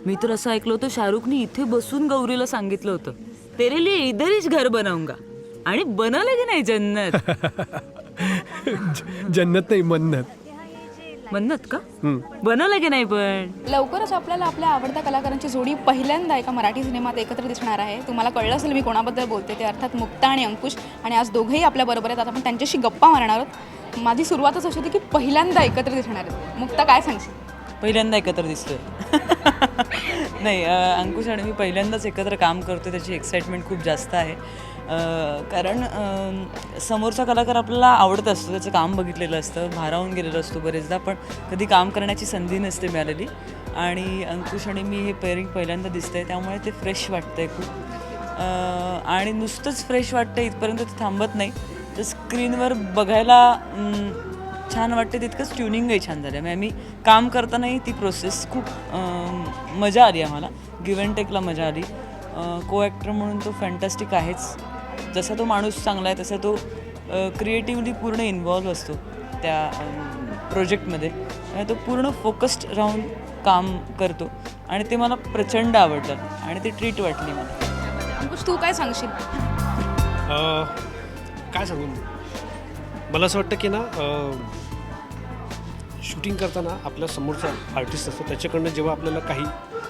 मी तर असं ऐकलं होतं शाहरुखने इथे बसून गौरीला सांगितलं होतं, तेरे लिए इधर ही घर बनाऊंगा. आणि बनवलं की नाही जन्नत? जन्नत नाही, मन्नत. मन्नत का? बनवलं की नाही पण? लवकरच आपल्याला आपल्या आवडत्या कलाकारांची जोडी पहिल्यांदा एका मराठी सिनेमात एकत्र दिसणार आहे. तुम्हाला कळलं असेल मी कोणाबद्दल बोलते ते, अर्थात मुक्ता आणि अंकुश. आणि आज दोघेही आपल्याबरोबर आहेत. आता आपण त्यांच्याशी गप्पा मारणार आहोत. माझी सुरुवातच अशी होती की पहिल्यांदा एकत्र दिसणार आहेत. मुक्ता, काय सांगशील? पहिल्यांदा एकत्र दिसतोय. नाही, अंकुश आणि मी पहिल्यांदाच एकत्र काम करतो, त्याची एक्साइटमेंट खूप जास्त आहे. कारण समोरचा कलाकार आपल्याला आवडत असतो, त्याचं काम बघितलेलं असतं, भारावून गेलेलं असतो बरेचदा, पण कधी काम करण्याची संधी नसते मिळालेली. आणि अंकुश आणि मी हे पेअरिंग पहिल्यांदा दिसतंय, त्यामुळे ते फ्रेश वाटतंय खूप. आणि नुसतंच फ्रेश वाटतं इथपर्यंत ते थांबत नाही, तर स्क्रीनवर बघायला छान वाटते, तितकंच ट्युनिंगही छान झालं. म्हणजे आम्ही काम करतानाही ती प्रोसेस खूप मजा आली आम्हाला. गिव्ह अँड टेकला मजा आली. को ॲक्टर म्हणून तो फॅन्टॅस्टिक आहेच. जसा तो माणूस चांगला आहे तसा तो क्रिएटिव्हली पूर्ण इन्व्हॉल्व असतो त्या प्रोजेक्टमध्ये. तो पूर्ण फोकस्ड राहून काम करतो आणि ते मला प्रचंड आवडलं आणि ते ट्रीट वाटली मला. अंकुश, तू काय सांगशील? काय सांगू, मला असं वाटतं की ना, शूटिंग करताना आपल्या समोरचा आर्टिस्ट असतो, त्याच्याकडनं जेव्हा आपल्याला काही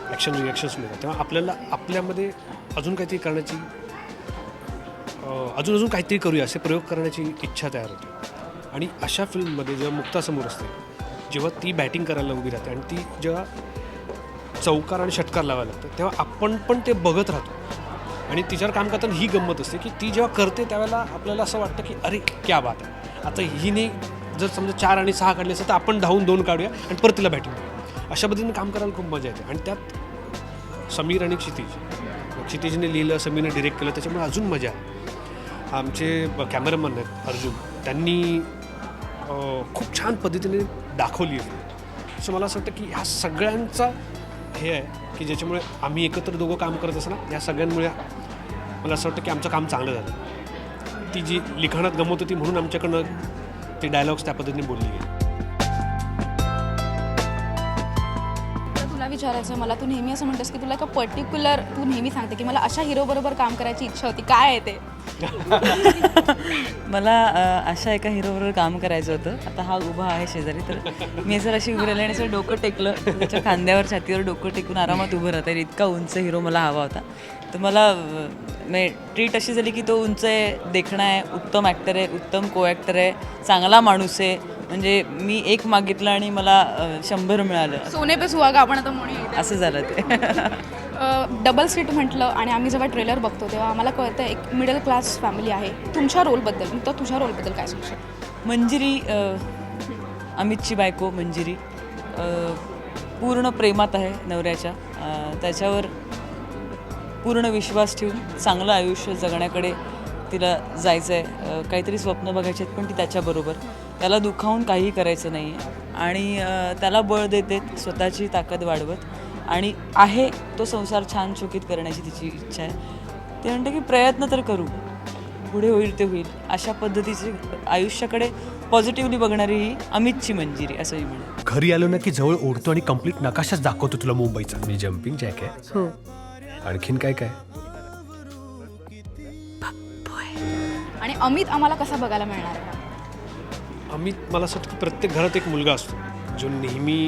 ॲक्शन रिॲक्शन्स मिळतात तेव्हा आपल्याला आपल्यामध्ये अजून काहीतरी करण्याची, अजून काहीतरी करूया असे प्रयोग करण्याची इच्छा तयार होते. आणि अशा फिल्ममध्ये जेव्हा मुक्तासमोर असते, जेव्हा ती बॅटिंग करायला उभी राहते आणि ती जेव्हा चौकार आणि षटकार लावायला लागतं, तेव्हा आपण पण ते बघत राहतो. आणि तिच्यावर काम करताना ही गंमत असते की ती जेव्हा करते त्यावेळेला आपल्याला असं वाटतं की अरे क्या बात आहे. आता हिने जर समजा 4 आणि 6 काढले असतं तर आपण धावून 2 काढूया आणि परत तिला बॅटिंग करूया. अशा पद्धतीने काम करायला खूप मजा येते. आणि त्यात समीर आणि क्षितिजने लिहिलं, समीरने डिरेक्ट केलं, त्याच्यामुळे अजून मजा आहे. आमचे कॅमेरामन आहेत अर्जुन, त्यांनी खूप छान पद्धतीने दाखवली आहे. सो मला असं वाटतं की ह्या सगळ्यांचा हे आहे की ज्याच्यामुळे आम्ही एकत्र दोघं काम करत असताना ह्या सगळ्यांमुळे मला असं वाटतं की आमचं काम चांगलं झालं. ती जी लिखाणात गमवत होती म्हणून आमच्याकडनं ते डायलॉग्स त्या पद्धतीने बोलली गेली. तुला विचारायचं मला, तू नेहमी असं म्हणतेस की तुला एका पर्टिक्युलर, तू नेहमी सांगते की मला अशा हिरोबरोबर काम करायची इच्छा होती, काय आहे ते? मला अशा एका हिरोबरोबर काम करायचं होतं. आता हा उभा आहे शेजारी, तर मी जर अशी उभी राहिली आणि असं डोकं टेकलं, त्याच्या खांद्यावर छातीवर डोकं टेकून आरामात उभं राहता येईल इतका उंच हिरो मला हवा होता. तर मला ट्रीट अशी झाली की तो उंच आहे, देखणा आहे, उत्तम ॲक्टर आहे, उत्तम को ॲक्टर आहे, चांगला माणूस आहे. म्हणजे मी एक मागितलं आणि मला 100 मिळालं. सोने पे सुहागा आपण आता म्हणूया. असं झालं ते. डबल सीट म्हटलं आणि आम्ही जेव्हा ट्रेलर बघतो तेव्हा आम्हाला कळतं एक मिडल क्लास फॅमिली आहे. तुमच्या रोलबद्दल, तर तुझ्या रोलबद्दल काय सांगू शकतो? मंजिरी, अमितची बायको मंजिरी, पूर्ण प्रेमात आहे नवऱ्याच्या, त्याच्यावर पूर्ण विश्वास ठेवून चांगलं आयुष्य जगण्याकडे तिला जायचं आहे. काहीतरी स्वप्न बघायचे आहेत पण ती त्याच्याबरोबर, त्याला दुखावून काहीही करायचं नाही आहे. आणि त्याला बळ देते स्वतःची ताकद वाढवत. आणि आहे तो संसार छान चुकीत करण्याची तिची इच्छा आहे. ते म्हणते की प्रयत्न तर करू, पुढे होईल ते होईल. अशा पद्धतीची आयुष्याकडे पॉझिटिव्हली बघणारी ही अमितची मंजिरी, असंही म्हणेल. घरी आलो ना की जवळ ओढतो आणि कम्प्लीट नकाशाच दाखवतो तुला मुंबईचा. मी जम्पिंग जॅक आहे. हो. आणखीन काय काय? आणि अमित आम्हाला कसा बघायला मिळणार आहे? अमित, मला असं वाटतं की प्रत्येक घरात एक मुलगा असतो जो नेहमी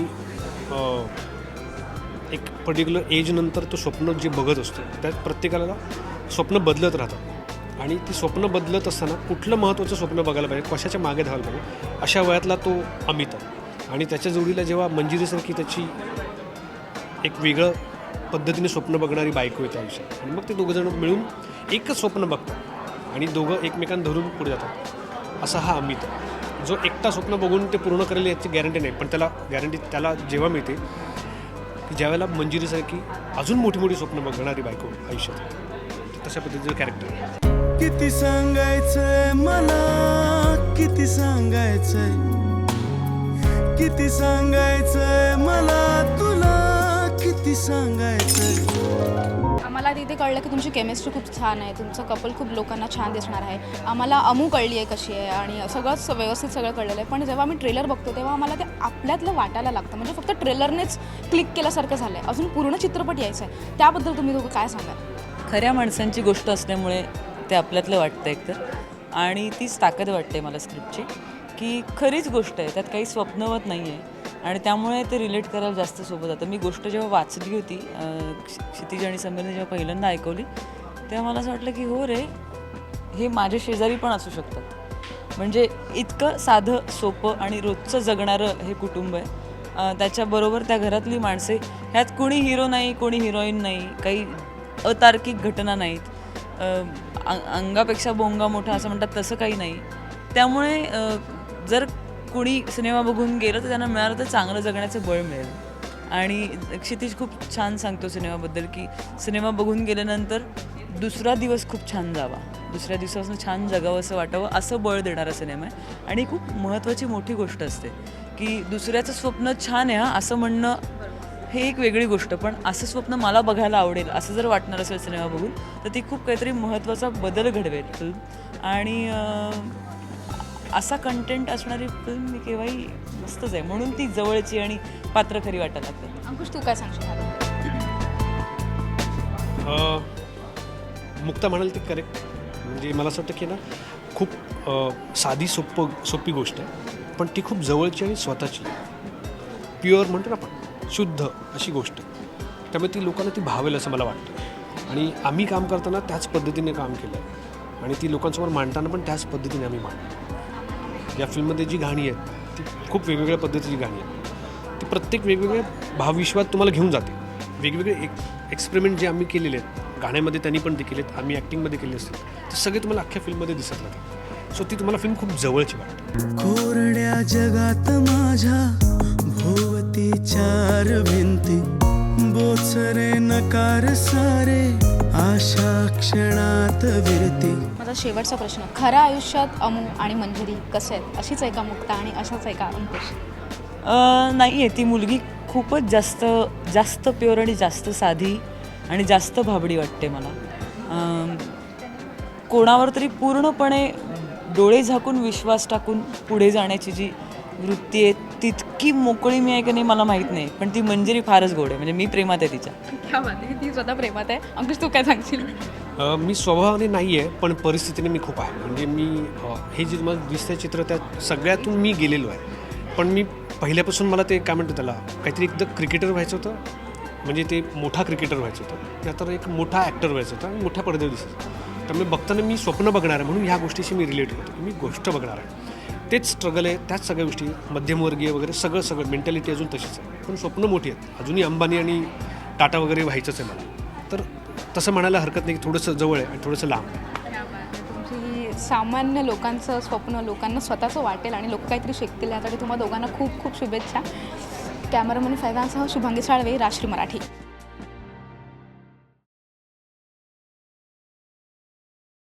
एक पर्टिक्युलर एजनंतर तो स्वप्न जे बघत असतो, त्यात प्रत्येकाला स्वप्न बदलत राहतात. आणि ती स्वप्न बदलत असताना कुठलं महत्त्वाचं स्वप्न बघायला पाहिजे, कशाच्या मागे धावायला पाहिजे, अशा वयातला तो अमित आहे. आणि त्याच्या जोडीला जेव्हा मंजिरीसारखी त्याची एक वेगळं पद्धतीने स्वप्न बघणारी बायको येते आयुष्यात, आणि मग ते दोघंजण मिळून एकच स्वप्न बघतात आणि दोघं एकमेकांना धरून पुढे जातात. असा हा अमित आहे, जो एकटा स्वप्न बघून ते पूर्ण करेल याची गॅरंटी नाही, पण त्याला गॅरंटी त्याला जेव्हा मिळते की ज्यावेळेला मंजिरीसारखी अजून मोठी मोठी स्वप्न बघणारी बायको आयुष्यात येते. तशा पद्धतीचं कॅरेक्टर आहे. किती सांगायचंय मला, किती सांगायचंय, किती सांगायचंय मला तुला, किती सांगायचंय. आम्हाला इथे कळलं की तुमची केमिस्ट्री खूप छान आहे, तुमचं कपल खूप लोकांना छान दिसणार आहे. आम्हाला अमू कळली आहे कशी आहे आणि सगळंच व्यवस्थित सगळं कळलेलं आहे. पण जेव्हा आम्ही ट्रेलर बघतो तेव्हा आम्हाला ते आपल्यातलं वाटायला लागतं. म्हणजे फक्त ट्रेलरनेच क्लिक केल्यासारखं झालं आहे. अजून पूर्ण चित्रपट यायचं आहे. त्याबद्दल तुम्ही दोघं काय सांगाल? खऱ्या माणसांची गोष्ट असल्यामुळे ते आपल्यातलं वाटतं एकतर, आणि तीच ताकद वाटते मला स्क्रिप्टची, की खरीच गोष्ट आहे, त्यात काही स्वप्नवत नाही आहे आणि त्यामुळे ते रिलेट करायला जास्त सोपं जातं. मी गोष्ट जेव्हा वाचली होती, क्षितिज आणि समीरने जेव्हा पहिल्यांदा ऐकवली, तेव्हा मला असं वाटलं की हो रे, हे माझे शेजारी पण असू शकतात. म्हणजे इतकं साधं सोपं आणि रोजचं जगणारं हे कुटुंब आहे. त्याच्याबरोबर त्या घरातली माणसे, ह्यात कोणी हिरो नाही, कोणी हिरोईन नाही, काही अतार्किक घटना नाहीत, अंगापेक्षा बोंगा मोठा असं म्हणतात तसं काही नाही. त्यामुळे जर कोणी सिनेमा बघून गेलं तर त्यांना मिळालं तर चांगलं जगण्याचं बळ मिळेल. आणि क्षितिज खूप छान सांगतो सिनेमाबद्दल, की सिनेमा बघून गेल्यानंतर दुसरा दिवस खूप छान जावा, दुसऱ्या दिवसापासून छान जगावं असं वाटावं, असं बळ देणारा सिनेमा आहे. आणि खूप महत्त्वाची मोठी गोष्ट असते की दुसऱ्याचं स्वप्न छान आहे असं म्हणणं हे एक वेगळी गोष्ट, पण असं स्वप्न मला बघायला आवडेल असं जर वाटणार असेल सिनेमा बघून तर ती खूप काहीतरी महत्त्वाचा बदल घडवेल फिल्म. आणि असा कंटेंट असणारी फिल्म मी केव्हाही मस्तच आहे, म्हणून ती जवळची आणि पात्र खरी वाटायला लागतात. अंकुश, तू काय सांगशील? मुक्ता म्हणाल ती करेक्ट. म्हणजे मला असं वाटतं की ना, खूप साधी सोपी गोष्ट आहे, पण ती खूप जवळची आणि स्वतःची, प्युअर म्हणतो ना आपण, शुद्ध अशी गोष्ट. त्यामुळे ती लोकांना ती भावेल असं मला वाटतं. आणि आम्ही काम करताना त्याच पद्धतीने काम केलं आहे आणि ती लोकांसमोर मांडताना पण त्याच पद्धतीने आम्ही मांडतो. या फिल्ममध्ये जी गाणी आहेत ती खूप वेगवेगळ्या पद्धतीची गाणी आहेत. ती प्रत्येक वेगवेगळ्या भावविश्वात तुम्हाला घेऊन जाते. वेगवेगळे एक्सपेरिमेंट जे आम्ही केलेले आहेत गाण्यामध्ये, त्यांनी पण ते केलेत, आम्ही ॲक्टिंगमध्ये केले असतील, ते सगळे तुम्हाला अख्ख्या फिल्ममध्ये दिसत राहते. सो ती तुम्हाला फिल्म खूप जवळची वाटते. कोरड्या जगात माझ्या भोवती चार भिंती, बोचरे नकार सारे आशा क्षणात विरती. माझा शेवटचा प्रश्न, खऱ्या आयुष्यात अमू आणि मंजिरी कसे आहेत? अशीच आहे का मुक्ता आणि अशाच आहे का अंकुश? नाही आहे, ती मुलगी खूपच जास्त प्युअर आणि जास्त साधी आणि जास्त भाबडी वाटते मला. कोणावर तरी पूर्णपणे डोळे झाकून विश्वास टाकून पुढे जाण्याची जी वृत्ती आहे तितकी मोकळी मी आहे की नाही मला माहीत नाही, पण ती मंजिरी फारच गोड आहे. म्हणजे मी प्रेमात आहे तिच्या. क्या बात आहे, ती स्वतः प्रेमात आहे. अंकुश, तू काय सांगशील? मी स्वभावाने नाही आहे, पण परिस्थितीने मी खूप आहे. म्हणजे मी हे जे मला दिसतंय चित्र, त्यात सगळ्यातून मी गेलेलो आहे. पण मी पहिल्यापासून मला ते काय म्हणतो, त्याला काहीतरी एकदा क्रिकेटर व्हायचं होतं, म्हणजे ते मोठा क्रिकेटर व्हायचं होतं, त्यातर एक मोठा ॲक्टर व्हायचं होतं आणि मोठ्या पडद्यावर दिसायचं. त्यामुळे बघताना मी स्वप्न बघणार आहे, म्हणून ह्या गोष्टीशी मी रिलेट होतो, मी गोष्ट बघणार आहे. तेच स्ट्रगल आहे, त्याच सगळ्या गोष्टी, मध्यमवर्गीय वगैरे सगळं मेंटॅलिटी अजून तशीच आहे, पण स्वप्न मोठी आहेत. अजूनही अंबानी आणि टाटा वगैरे व्हायचंच आहे मला. तर तसं म्हणायला हरकत नाही की थोडंसं जवळ आहे आणि थोडंसं लांब आहे. तुमची सामान्य लोकांचं स्वप्न लोकांना स्वतःचं वाटेल आणि लोक काहीतरी शिकतील, यासाठी तुम्हाला दोघांना खूप खूप शुभेच्छा. कॅमेरामन फैजानसह शुभांगी साळवे, राष्ट्रीय मराठी.